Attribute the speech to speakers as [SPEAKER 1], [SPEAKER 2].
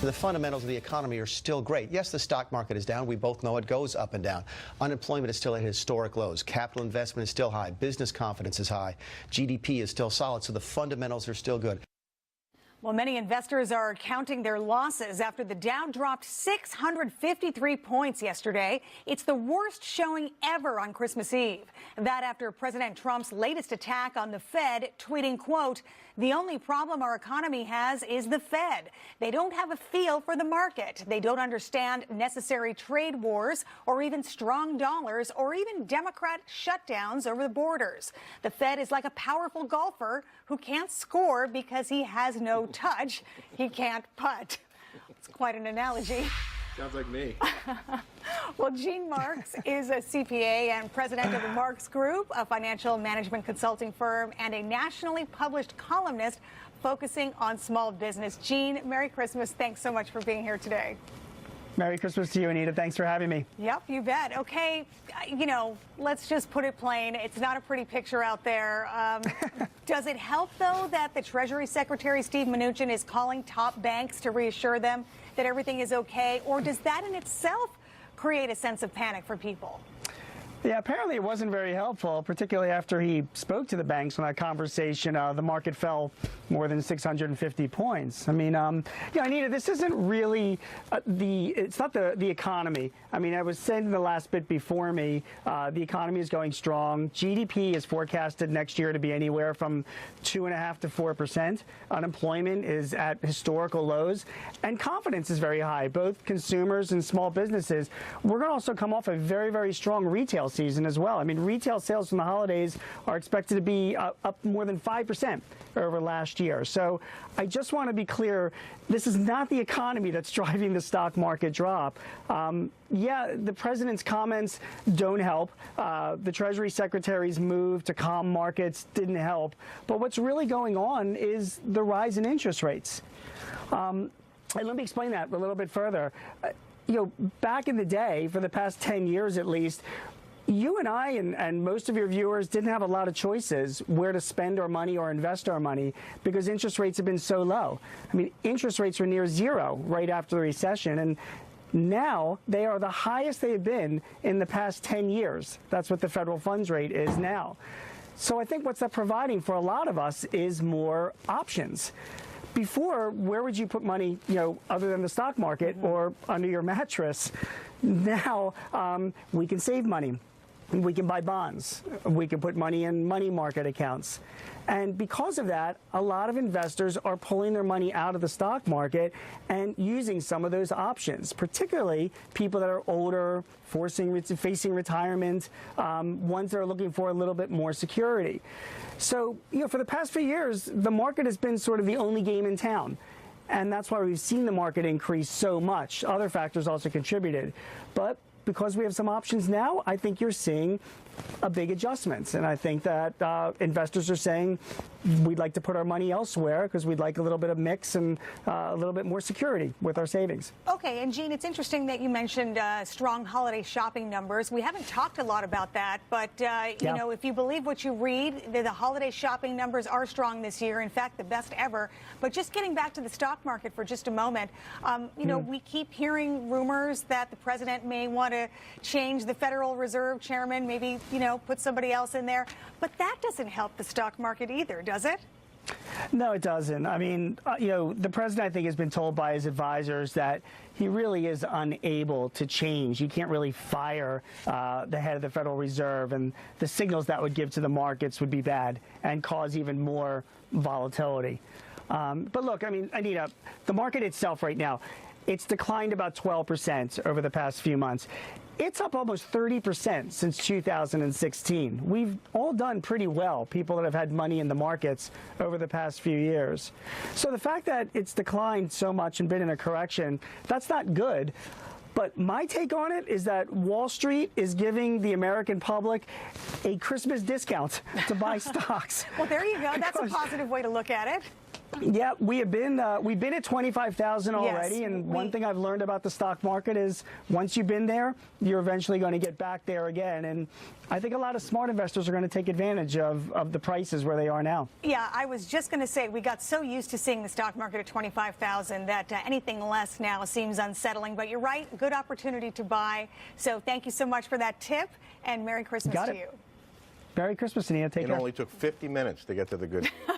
[SPEAKER 1] The fundamentals of the economy are still great. Yes, the stock market is down. We both know it goes up and down. Unemployment is still at historic lows. Capital investment is still high. Business confidence is high. GDP is still solid. So the fundamentals are still good.
[SPEAKER 2] Well, many investors are counting their losses after the Dow dropped 653 points yesterday. It's the worst showing ever on Christmas Eve. That after President Trump's latest attack on the Fed, tweeting, quote, "The only problem our economy has is the Fed. They don't have a feel for the market. They don't understand necessary trade wars or even strong dollars or even Democrat shutdowns over the borders. The Fed is like a powerful golfer who can't score because he has no touch. He can't putt." It's quite an analogy.
[SPEAKER 3] Sounds like me.
[SPEAKER 2] Well, Gene Marks is a CPA and president of the Marks Group, a financial management consulting firm, and a nationally published columnist focusing on small business. Gene, Merry Christmas. Thanks so much for being here today.
[SPEAKER 4] Merry Christmas to you, Anita. Thanks for having me.
[SPEAKER 2] Yep, you bet. Okay, let's just put it plain. It's not a pretty picture out there. Does it help, though, that the Treasury Secretary, Steve Mnuchin, is calling top banks to reassure them that everything is okay? Or does that in itself create a sense of panic for people?
[SPEAKER 4] Yeah, apparently it wasn't very helpful, particularly after he spoke to the banks in that conversation. The market fell more than 650 points. I mean, Anita, this isn't really it's not the economy. I mean, I was saying the last bit before me, the economy is going strong. GDP is forecasted next year to be anywhere from 2.5% to 4%. Unemployment is at historical lows, and confidence is very high, both consumers and small businesses. We're going to also come off a very, very strong retail season as well. I mean, retail sales from the holidays are expected to be up more than 5% over last year. So I just want to be clear, this is not the economy that's driving the stock market drop. Yeah, the president's comments don't help. The Treasury Secretary's move to calm markets didn't help. But what's really going on is the rise in interest rates. And let me explain that a little bit further. Back in the day, for the past 10 years at least, you and I and most of your viewers didn't have a lot of choices where to spend our money or invest our money because interest rates have been so low. I mean, interest rates were near zero right after the recession, and now they are the highest they've been in the past 10 years. That's what the federal funds rate is now. So I think what's that providing for a lot of us is more options. Before, where would you put money, other than the stock market or under your mattress? Now we can save money. We can buy bonds. We can put money in money market accounts. And because of that, a lot of investors are pulling their money out of the stock market and using some of those options, particularly people that are older, facing retirement, ones that are looking for a little bit more security. So, for the past few years, the market has been sort of the only game in town. And that's why we've seen the market increase so much. Other factors also contributed. But because we have some options now, I think you're seeing a big adjustment. And I think that investors are saying we'd like to put our money elsewhere because we'd like a little bit of mix and a little bit more security with our savings.
[SPEAKER 2] Okay, and Gene, it's interesting that you mentioned strong holiday shopping numbers. We haven't talked a lot about that, but if you believe what you read, the holiday shopping numbers are strong this year. In fact, the best ever. But just getting back to the stock market for just a moment, we keep hearing rumors that the president may want to change the Federal Reserve chairman, maybe put somebody else in there. But that doesn't help the stock market either, does it?
[SPEAKER 4] No, it doesn't. I mean, the president, I think, has been told by his advisors that he really is unable to change. You can't really fire the head of the Federal Reserve, and the signals that would give to the markets would be bad and cause even more volatility. But look, I mean, Anita, the market itself right now, it's declined about 12% over the past few months. It's up almost 30% since 2016. We've all done pretty well, people that have had money in the markets over the past few years. So the fact that it's declined so much and been in a correction, that's not good. But my take on it is that Wall Street is giving the American public a Christmas discount to buy stocks.
[SPEAKER 2] Well, there you go. That's a positive way to look at it.
[SPEAKER 4] Yeah, we've been at 25,000 already,
[SPEAKER 2] Yes,
[SPEAKER 4] and one thing I've learned about the stock market is once you've been there, you're eventually going to get back there again. And I think a lot of smart investors are going to take advantage of the prices where they are now.
[SPEAKER 2] Yeah, I was just going to say we got so used to seeing the stock market at 25,000 that anything less now seems unsettling. But you're right, good opportunity to buy. So thank you so much for that tip, and Merry Christmas to you.
[SPEAKER 4] Merry Christmas, Anita. Take care.
[SPEAKER 3] It only took 50 minutes to get to the good news.